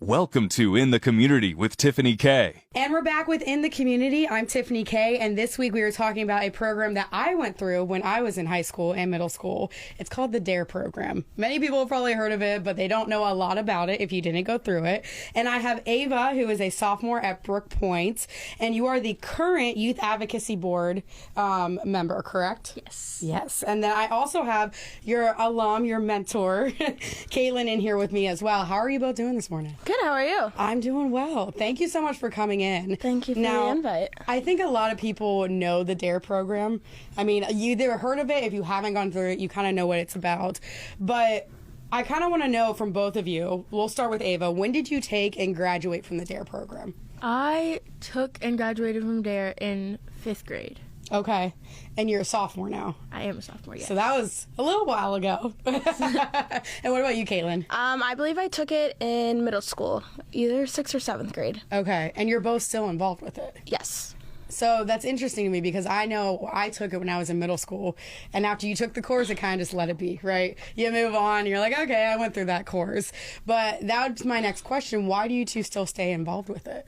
Welcome to In the Community with Tiffany K. And we're back with In the Community. I'm Tiffany K, and this week we were talking about a program that I went through when I was in high school and middle school. It's called the D.A.R.E program. Many people have probably heard of it, but they don't know a lot about it if you didn't go through it. And I have Ava, who is a sophomore at Brook Point, and you are the current Youth Advocacy Board member, correct? Yes. Yes. And then I also have your alum, your mentor, Caitlin, in here with me as well. How are you both doing this morning? Good, how are you? I'm doing well. Thank you so much for coming in. Thank you for the invite. I think a lot of people know the D.A.R.E program. I mean, you either heard of it. If you haven't gone through it, you kind of know what it's about. But I kind of want to know from both of you. We'll start with Ava. When did you take and graduate from the D.A.R.E program? I took and graduated from D.A.R.E in 5th grade. Okay. And you're a sophomore now. I am a sophomore, yes. So that was a little while ago. And what about you, Caitlin? I believe I took it in middle school, either 6th or 7th grade. Okay. And you're both still involved with it? Yes. So that's interesting to me because I know I took it when I was in middle school, and after you took the course, it kind of just let it be, right? You move on, and you're like, okay, I went through that course. But that's my next question. Why do you two still stay involved with it?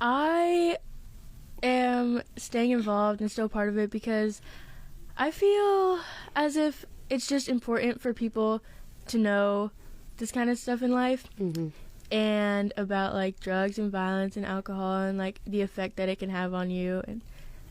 I am staying involved and still part of it because I feel as if it's just important for people to know this kind of stuff in life. Mm-hmm. And about like drugs and violence and alcohol and like the effect that it can have on you and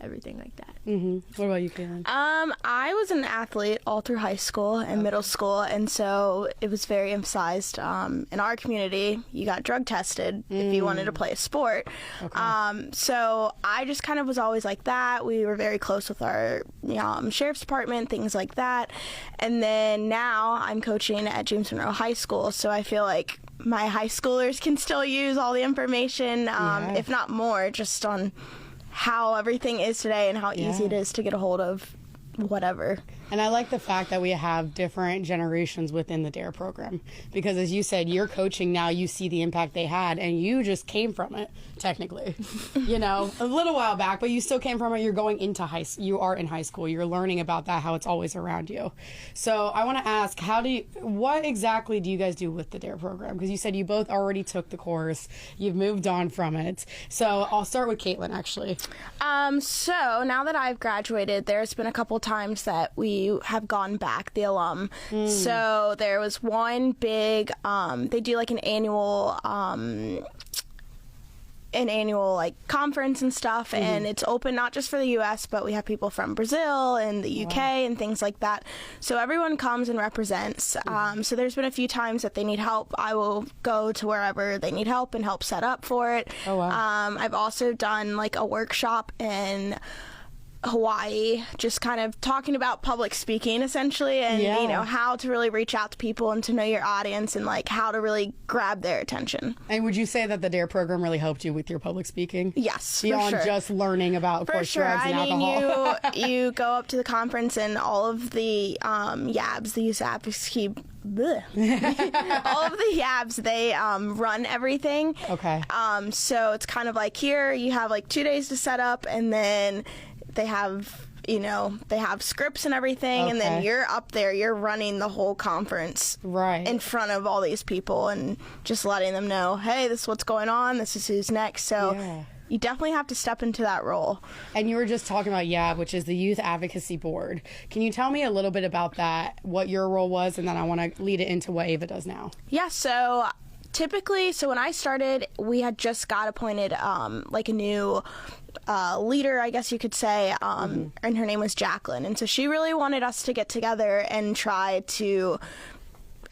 everything like that. Mm-hmm. What about you, Caitlin? I was an athlete all through high school and middle school, and so it was very emphasized. In our community, you got drug tested if you wanted to play a sport. Okay. So I just kind of was always like that. We were very close with our sheriff's department, things like that. And then now I'm coaching at James Monroe High School, so I feel like my high schoolers can still use all the information, if not more, just on how everything is today and how easy it is to get a hold of whatever. And I like the fact that we have different generations within the D.A.R.E program because, as you said, you're coaching now, you see the impact they had, and you just came from it, technically, a little while back, but you still came from it. You're going into you are in high school. You're learning about that, how it's always around you. So I want to ask, what exactly do you guys do with the D.A.R.E program? Because you said you both already took the course. You've moved on from it. So I'll start with Caitlin, actually. So now that I've graduated, there's been a couple times that we have gone back, the alum. So there was one big, they do like an annual like conference and stuff, and it's open not just for the U.S., but we have people from Brazil and the U.K. and things like that. So everyone comes and represents. So there's been a few times that they need help. I will go to wherever they need help and help set up for it. Oh, wow. I've also done like a workshop in Hawaii, just kind of talking about public speaking essentially, and how to really reach out to people and to know your audience and like how to really grab their attention. And would you say that the D.A.R.E program really helped you with your public speaking? Yes, beyond for sure. Just learling about for course sure. drugs and alcohol. you go up to the conference and all of the YABs, the youth advocacy, all of the YABs, they run everything. Okay. So it's kind of like here you have like 2 days to set up, and then they have scripts and everything, and then you're up there, you're running the whole conference in front of all these people and just letting them know, hey, this is what's going on, this is who's next. So you definitely have to step into that role. And you were just talking about YAB, which is the Youth Advocacy Board. Can you tell me a little bit about that, what your role was, and then I want to lead it into what Ava does now? Yeah, so typically, when I started, we had just got appointed like a new leader, I guess you could say, and her name was Jacqueline. And so she really wanted us to get together and try to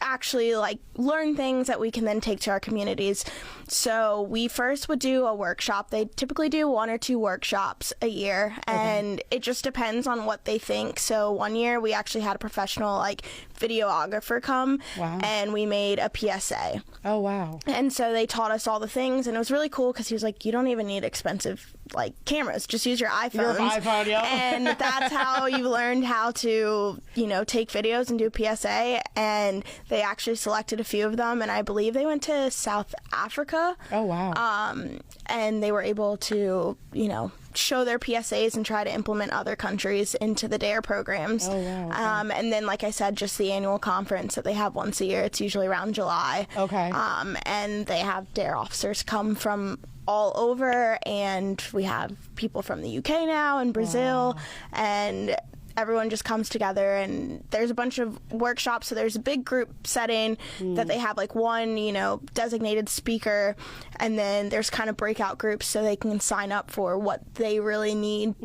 actually like learn things that we can then take to our communities. So we first would do a workshop. They typically do 1 or 2 workshops a year, and it just depends on what they think. So one year we actually had a professional like videographer come, and we made a PSA. Oh, wow. And so they taught us all the things, and it was really cool because he was like, you don't even need expensive like cameras. Just use your iPhones. Your iPhone, yeah. And that's how you learned how to, take videos and do PSA. And they actually selected a few of them, and I believe they went to South Africa. Oh, wow. And they were able to, show their PSAs and try to implement other countries into the D.A.R.E programs. Oh, wow. Okay. And then, like I said, just the annual conference that they have once a year. It's usually around July. Okay. And they have D.A.R.E officers come from all over, and we have people from the UK now and Brazil, and everyone just comes together, and there's a bunch of workshops. So there's a big group setting that they have like one, designated speaker, and then there's kind of breakout groups so they can sign up for what they really need,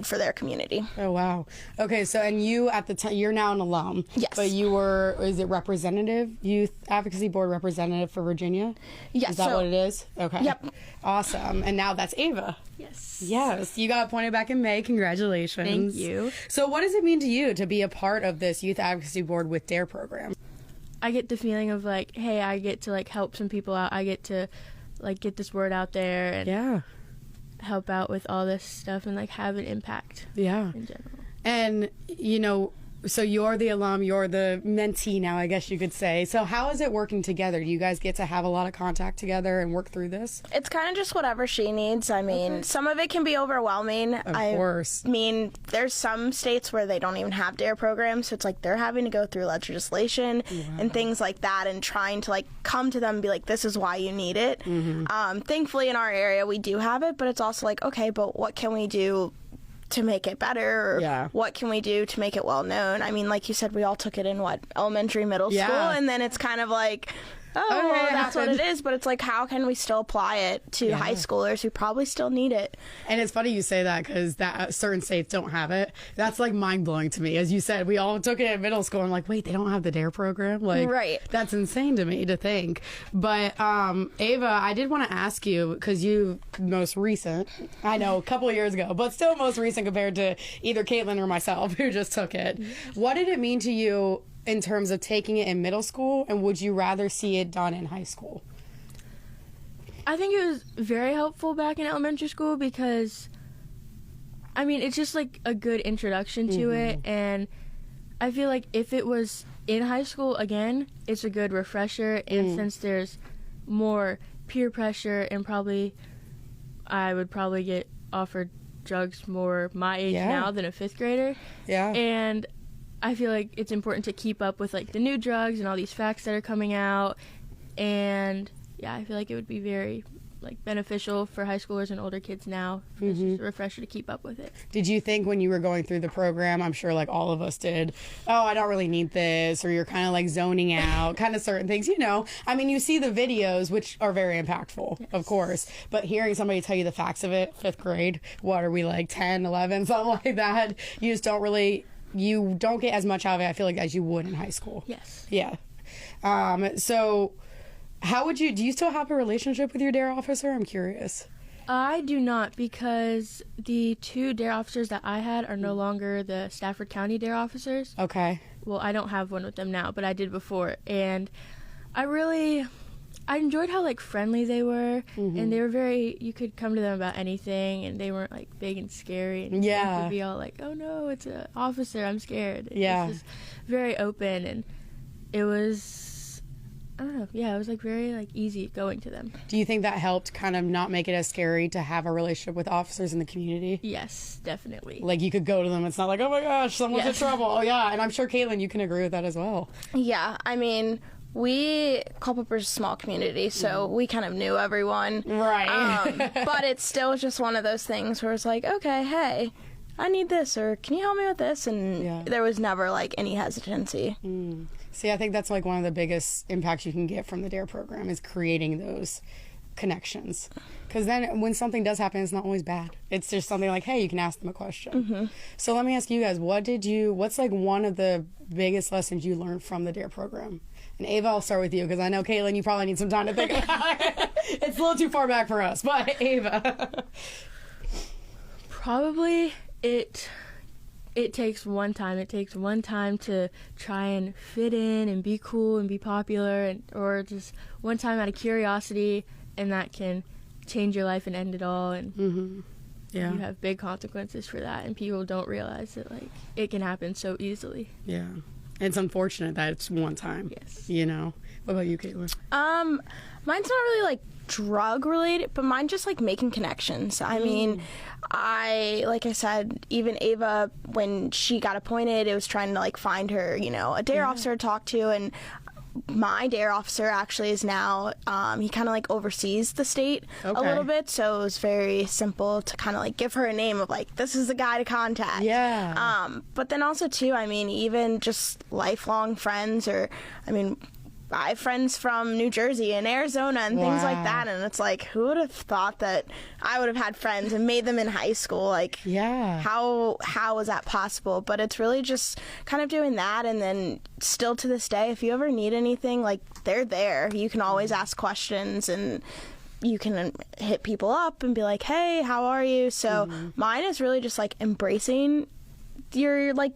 for their community. Oh, wow. Okay, so, and you at the time, you're now an alum. Yes. But you were, is it Youth Advocacy Board representative for Virginia? Yes. Is that what it is? Okay. Yep. Awesome. And now that's Ava. Yes. Yes. You got appointed back in May. Congratulations. Thank you. So what does it mean to you to be a part of this Youth Advocacy Board with D.A.R.E program? I get the feeling of like, hey, I get to like help some people out. I get to like get this word out there and help out with all this stuff and like have an impact. Yeah. In general. And so you're the alum, you're the mentee now, I guess you could say. So how is it working together? Do you guys get to have a lot of contact together and work through this? It's kind of just whatever she needs. I mean, some of it can be overwhelming. Of course. I mean, there's some states where they don't even have D.A.R.E programs, so it's like they're having to go through legislation and things like that, and trying to like come to them and be like, this is why you need it. Thankfully, in our area, we do have it, but it's also like, okay, but what can we do to make it better, or what can we do to make it well known? I mean, like you said, we all took it in elementary, middle school, and then it's kind of like, okay, that's what it is, but it's like, how can we still apply it to high schoolers who probably still need it? And it's funny you say that, because that certain states don't have it. That's like mind-blowing to me. As you said, we all took it in middle school. I'm like, wait, they don't have the D.A.R.E program? Like, that's insane to me to think. But Ava, I did want to ask you, because you most recent, I know, a couple of years ago, but still most recent compared to either Caitlin or myself who just took it. What did it mean to you in terms of taking it in middle school, and would you rather see it done in high school? I think it was very helpful back in elementary school because, I mean, it's just like a good introduction to it, and I feel like if it was in high school again, it's a good refresher, and since there's more peer pressure and I would probably get offered drugs more my age now than a 5th grader. Yeah. And I feel like it's important to keep up with like the new drugs and all these facts that are coming out, and I feel like it would be very like beneficial for high schoolers and older kids now. It's just a refresher to keep up with it. Did you think when you were going through the program, I'm sure like all of us did, oh, I don't really need this, or you're kind of like zoning out, kind of certain things, I mean, you see the videos, which are very impactful, of course, but hearing somebody tell you the facts of it, 5th grade, what are we like, 10, 11, something like that, you don't get as much out of it, I feel like, as you would in high school. Yes. Yeah. So do you still have a relationship with your D.A.R.E officer? I'm curious. I do not, because the 2 D.A.R.E officers that I had are no longer the Stafford County D.A.R.E officers. Okay. Well, I don't have one with them now, but I did before. And I enjoyed how like friendly they were, and they were you could come to them about anything, and they weren't like big and scary, and you could be all like, oh no, it's an officer, I'm scared. It was just very open, and it was, I don't know, it was like very like easy going to them. Do you think that helped kind of not make it as scary to have a relationship with officers in the community? Yes, definitely. Like you could go to them, it's not like, oh my gosh, someone's in trouble. Oh yeah, and I'm sure Caitlin, you can agree with that as well. Yeah, I mean, Culpeper's a small community, so we kind of knew everyone. Right. But it's still just one of those things where it's like, okay, hey, I need this, or can you help me with this? And there was never like any hesitancy. See, I think that's like one of the biggest impacts you can get from the D.A.R.E program is creating those connections. Because then when something does happen, it's not always bad. It's just something like, hey, you can ask them a question. So let me ask you guys, what's like one of the biggest lessons you learned from the D.A.R.E program? And Ava, I'll start with you, because I know, Caitlin, you probably need some time to think about it. It's a little too far back for us, but Ava. Probably it takes one time. It takes one time to try and fit in and be cool and be popular, or just one time out of curiosity, and that can change your life and end it all, and Yeah. you have big consequences for that, and people don't realize that like it can happen so easily. Yeah. It's unfortunate that it's one time. Yes. You know. What about you, Caitlin? Mine's not really like drug related, but mine just like making connections. I mean, like I said, even Ava, when she got appointed, it was trying to like find her, you know, a D.A.R.E officer to talk to, and my D.A.R.E officer actually is now, he kind of like oversees the state a little bit, so it was very simple to kind of like give her a name of like, this is the guy to contact. Yeah. But then also too, I mean, even just lifelong friends, or I mean, I have friends from New Jersey and Arizona and things like that, and it's like, who would have thought that I would have had friends and made them in high school? Like, how was that possible? But it's really just kind of doing that, and then still to this day, if you ever need anything, like, they're there. You can always ask questions, and you can hit people up and be like, hey, how are you? So mine is really just like embracing your like,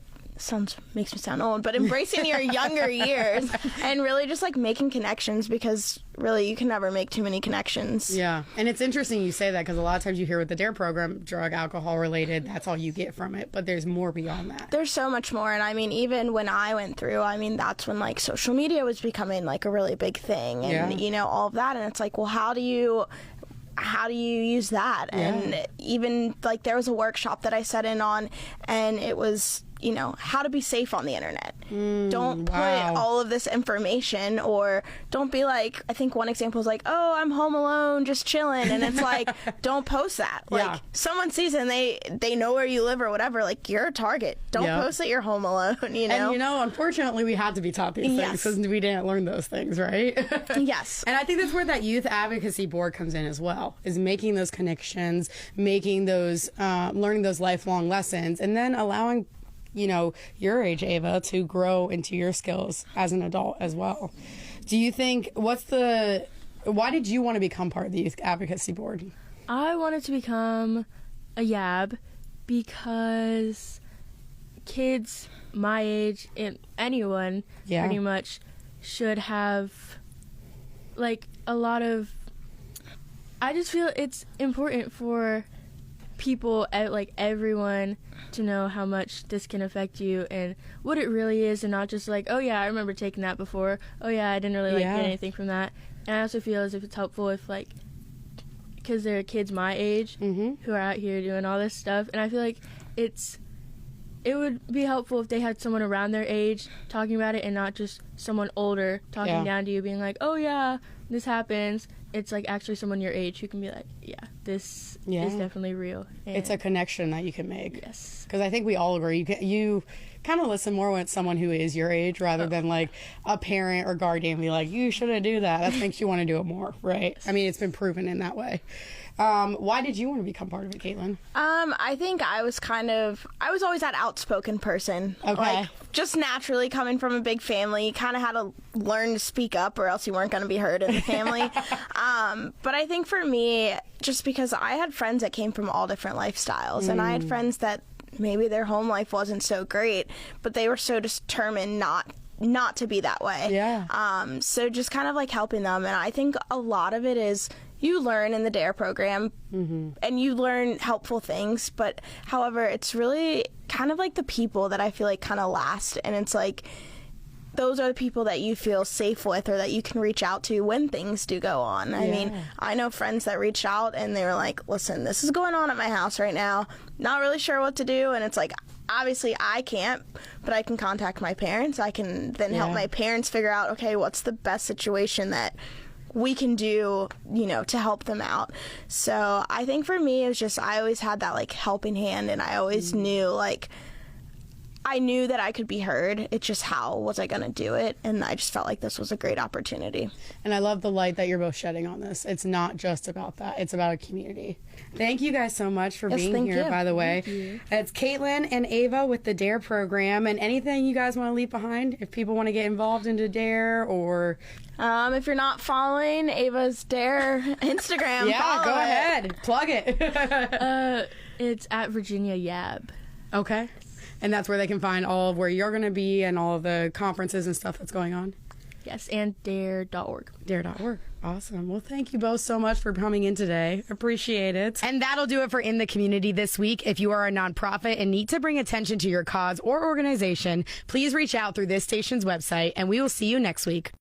makes me sound old, but embracing your younger years and really just like making connections, because really you can never make too many connections. Yeah. And it's interesting you say that, because a lot of times you hear with the D.A.R.E program, drug, alcohol related, that's all you get from it, but there's more beyond that. There's so much more. And I mean, even when I went through, I mean, that's when like social media was becoming like a really big thing, and you know, all of that. And it's like, well, how do you use that? And even like there was a workshop that I sat in on, and it was, you know, how to be safe on the internet. Don't put all of this information, or don't be like, I think one example is like, oh, I'm home alone, just chilling. And it's like, don't post that. Like, someone sees it and they know where you live or whatever. Like, you're a target. Don't post that you're home alone, you know? And, you know, unfortunately, we had to be taught these things because we didn't learn those things, right? Yes. And I think that's where that youth advocacy board comes in as well, is making those connections, making those, learning those lifelong lessons, and then allowing, you know, your age, Ava, to grow into your skills as an adult as well. Do you think, why did you want to become part of the Youth Advocacy Board? I wanted to become a YAB because kids my age, and anyone pretty much, should have like a lot of, I just feel it's important for people, like everyone, to know how much this can affect you and what it really is, and not just like, oh yeah, I remember taking that before, oh yeah, I didn't really get anything from that. And I also feel as if it's helpful if, like, because there are kids my age who are out here doing all this stuff, and I feel like it would be helpful if they had someone around their age talking about it, and not just someone older talking down to you being like, oh yeah, this happens. It's like actually someone your age who can be like, yeah, this is definitely real. And it's a connection that you can make. Yes. Because I think we all agree. You kind of listen more when it's someone who is your age rather than like a parent or guardian be like, you shouldn't do that. That makes you want to do it more, right? Yes. I mean, it's been proven in that way. Why did you want to become part of it, Caitlin? I think I was always that outspoken person. Okay. Like, just naturally coming from a big family, you kind of had to learn to speak up or else you weren't going to be heard in the family. But I think for me, just because I had friends that came from all different lifestyles, and I had friends that maybe their home life wasn't so great, but they were so determined not to be that way. Yeah. So just kind of like helping them. And I think a lot of it is you learn in the D.A.R.E program, and you learn helpful things, but however, it's really kind of like the people that I feel like kind of last, and it's like those are the people that you feel safe with or that you can reach out to when things do go on. I mean, I know friends that reached out and they were like, listen, this is going on at my house right now, not really sure what to do, and it's like, obviously I can't, but I can contact my parents. I can then help my parents figure out, okay, what's the best situation that we can do, you know, to help them out. So I think for me, it was just, I always had that like helping hand, and I always knew, like, I knew that I could be heard. It's just how was I going to do it? And I just felt like this was a great opportunity. And I love the light that you're both shedding on this. It's not just about that. It's about a community. Thank you guys so much for being here, by the way. It's Caitlin and Ava with the D.A.R.E program. And anything you guys want to leave behind if people want to get involved into D.A.R.E or... if you're not following Ava's D.A.R.E Instagram, go ahead. Plug it. It's at Virginia Yab. Okay. And that's where they can find all of where you're going to be and all of the conferences and stuff that's going on? Yes, and D.A.R.E.org. D.A.R.E.org. Awesome. Well, thank you both so much for coming in today. Appreciate it. And that'll do it for In the Community this week. If you are a nonprofit and need to bring attention to your cause or organization, please reach out through this station's website, and we will see you next week.